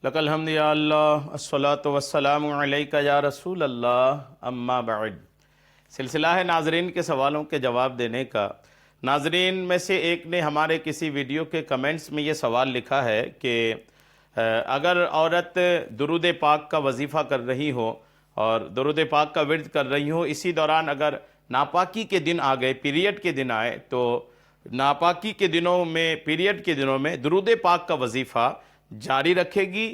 لک الحمد یا اللہ الصلاۃ والسلام علیک یا رسول اللہ اما بعد۔ سلسلہ ہے ناظرین کے سوالوں کے جواب دینے کا۔ ناظرین میں سے ایک نے ہمارے کسی ویڈیو کے کمنٹس میں یہ سوال لکھا ہے کہ اگر عورت درود پاک کا وظیفہ کر رہی ہو اور درود پاک کا ورد کر رہی ہو، اسی دوران اگر ناپاکی کے دن آ گئے، پیریڈ کے دن آئے، تو ناپاکی کے دنوں میں، پیریڈ کے دنوں میں درود پاک کا وظیفہ جاری رکھے گی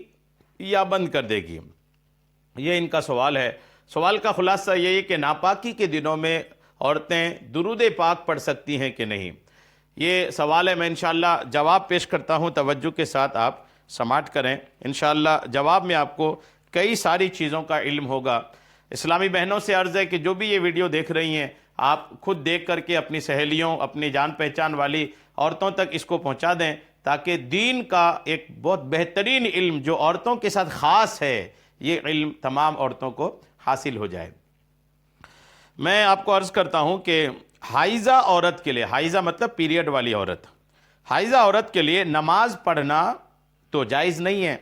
یا بند کر دے گی؟ یہ ان کا سوال ہے۔ سوال کا خلاصہ یہ ہے کہ ناپاکی کے دنوں میں عورتیں درود پاک پڑھ سکتی ہیں کہ نہیں؟ یہ سوال ہے، میں انشاءاللہ جواب پیش کرتا ہوں، توجہ کے ساتھ آپ سماعت کریں۔ انشاءاللہ جواب میں آپ کو کئی ساری چیزوں کا علم ہوگا۔ اسلامی بہنوں سے عرض ہے کہ جو بھی یہ ویڈیو دیکھ رہی ہیں، آپ خود دیکھ کر کے اپنی سہیلیوں، اپنی جان پہچان والی عورتوں تک اس کو پہنچا دیں، تاکہ دین کا ایک بہت بہترین علم جو عورتوں کے ساتھ خاص ہے، یہ علم تمام عورتوں کو حاصل ہو جائے۔ میں آپ کو عرض کرتا ہوں کہ حائضہ عورت کے لیے، حائضہ مطلب پیریڈ والی عورت، حائضہ عورت کے لیے نماز پڑھنا تو جائز نہیں ہے،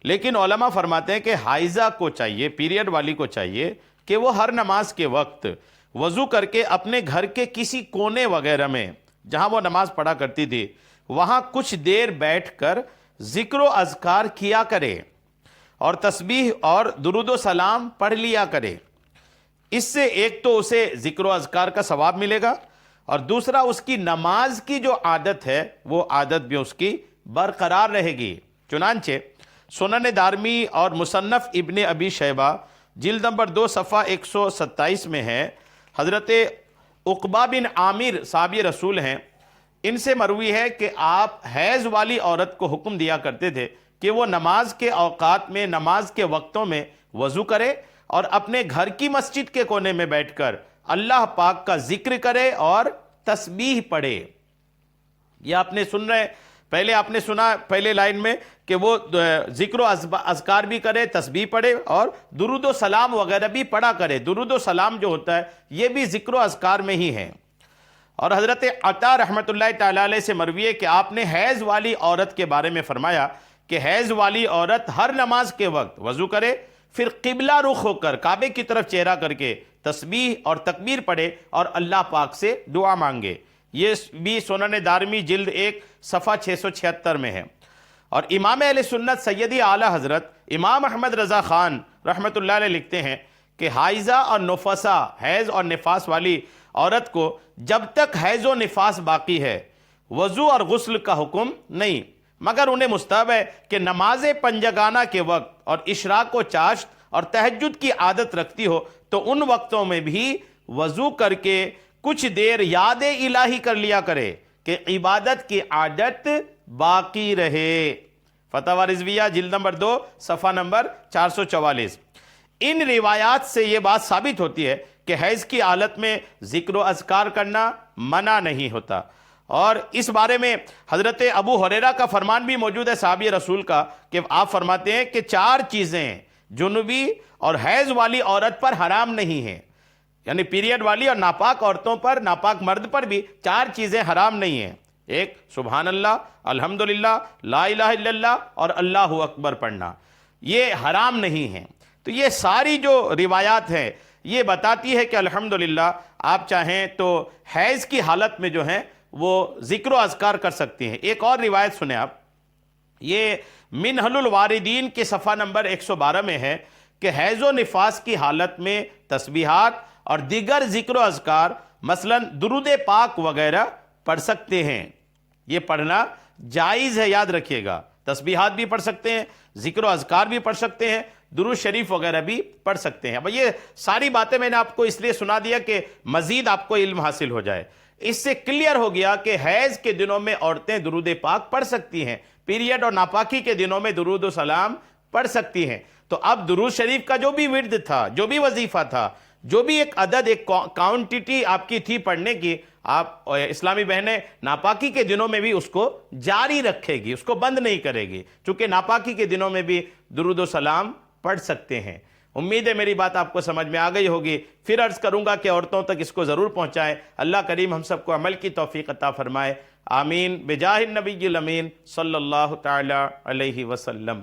لیکن علماء فرماتے ہیں کہ حائضہ کو چاہیے، پیریڈ والی کو چاہیے کہ وہ ہر نماز کے وقت وضو کر کے اپنے گھر کے کسی کونے وغیرہ میں جہاں وہ نماز پڑھا کرتی تھی، وہاں کچھ دیر بیٹھ کر ذکر و اذکار کیا کرے اور تسبیح اور درود و سلام پڑھ لیا کرے۔ اس سے ایک تو اسے ذکر و اذکار کا ثواب ملے گا، اور دوسرا اس کی نماز کی جو عادت ہے وہ عادت بھی اس کی برقرار رہے گی۔ چنانچہ سنن دارمی اور مصنف ابن ابی شیبہ جلد نمبر 2 صفحہ 127 میں ہے، حضرت عقبہ بن عامر صحابی رسول ہیں، ان سے مروی ہے کہ آپ حیض والی عورت کو حکم دیا کرتے تھے کہ وہ نماز کے اوقات میں، نماز کے وقتوں میں وضو کرے اور اپنے گھر کی مسجد کے کونے میں بیٹھ کر اللہ پاک کا ذکر کرے اور تسبیح پڑھے۔ یہ آپ نے سن رہے، پہلے آپ نے سنا پہلے لائن میں کہ وہ ذکر و اذکار بھی کرے، تسبیح پڑھے اور درود و سلام وغیرہ بھی پڑھا کرے۔ درود و سلام جو ہوتا ہے یہ بھی ذکر و اذکار میں ہی ہے۔ اور حضرت عطا رحمۃ اللہ تعالیٰ علیہ سے مروی ہے کہ آپ نے حیض والی عورت کے بارے میں فرمایا کہ حیض والی عورت ہر نماز کے وقت وضو کرے، پھر قبلہ رخ ہو کر کعبے کی طرف چہرہ کر کے تسبیح اور تکبیر پڑھے اور اللہ پاک سے دعا مانگے۔ یہ بھی سنن دارمی جلد 1 صفحہ 676 میں ہے۔ اور امام اہل سنت سیدی اعلیٰ حضرت امام احمد رضا خان رحمۃ اللہ علیہ لکھتے ہیں کہ حائضہ اور نفسا، حیض اور نفاس والی عورت کو جب تک حیض و نفاس باقی ہے وضو اور غسل کا حکم نہیں، مگر انہیں مستحب ہے کہ نماز پنجگانہ کے وقت اور اشراق و چاشت اور تہجد کی عادت رکھتی ہو تو ان وقتوں میں بھی وضو کر کے کچھ دیر یاد الہی کر لیا کرے کہ عبادت کی عادت باقی رہے۔ فتاوی رضویہ جلد نمبر 2 صفحہ نمبر 444۔ ان روایات سے یہ بات ثابت ہوتی ہے کہ حیض کی حالت میں ذکر و اذکار کرنا منع نہیں ہوتا، اور اس بارے میں حضرت ابو ہریرہ کا فرمان بھی موجود ہے صحابی رسول کا، کہ آپ فرماتے ہیں کہ 4 چیزیں جنوبی اور حیض والی عورت پر حرام نہیں ہیں، یعنی پیریڈ والی اور ناپاک عورتوں پر، ناپاک مرد پر بھی 4 چیزیں حرام نہیں ہیں۔ ایک، سبحان اللہ، الحمدللہ، لا الہ الا اللہ اور اللہ اکبر پڑھنا، یہ حرام نہیں ہیں۔ تو یہ ساری جو روایات ہیں یہ بتاتی ہے کہ الحمدللہ آپ چاہیں تو حیض کی حالت میں جو ہیں وہ ذکر و اذکار کر سکتی ہیں۔ ایک اور روایت سنیں آپ، یہ منہل الواردین کے صفحہ نمبر 112 میں ہے کہ حیض و نفاس کی حالت میں تسبیحات اور دیگر ذکر و اذکار مثلا درود پاک وغیرہ پڑھ سکتے ہیں۔ یہ پڑھنا جائز ہے، یاد رکھیے گا۔ تسبیحات بھی پڑھ سکتے ہیں، ذکر و اذکار بھی پڑھ سکتے ہیں، درود شریف وغیرہ بھی پڑھ سکتے ہیں۔ اب یہ ساری باتیں میں نے آپ کو اس لیے سنا دیا کہ مزید آپ کو علم حاصل ہو جائے۔ اس سے کلیئر ہو گیا کہ حیض کے دنوں میں عورتیں درود پاک پڑھ سکتی ہیں، پیریڈ اور ناپاکی کے دنوں میں درود و سلام پڑھ سکتی ہیں۔ تو اب درود شریف کا جو بھی ورد تھا، جو بھی وظیفہ تھا، جو بھی ایک عدد، ایک کوانٹٹی آپ کی تھی پڑھنے کی، آپ اسلامی بہنیں ناپاکی کے دنوں میں بھی اس کو جاری رکھے گی، اس کو بند نہیں کرے گی، چونکہ ناپاکی کے دنوں میں بھی درود و سلام پڑھ سکتے ہیں۔ امید ہے میری بات آپ کو سمجھ میں آ گئی ہوگی۔ پھر عرض کروں گا کہ عورتوں تک اس کو ضرور پہنچائیں۔ اللہ کریم ہم سب کو عمل کی توفیق عطا فرمائے، آمین، بجاہ النبی الامین صلی اللہ تعالی علیہ وسلم۔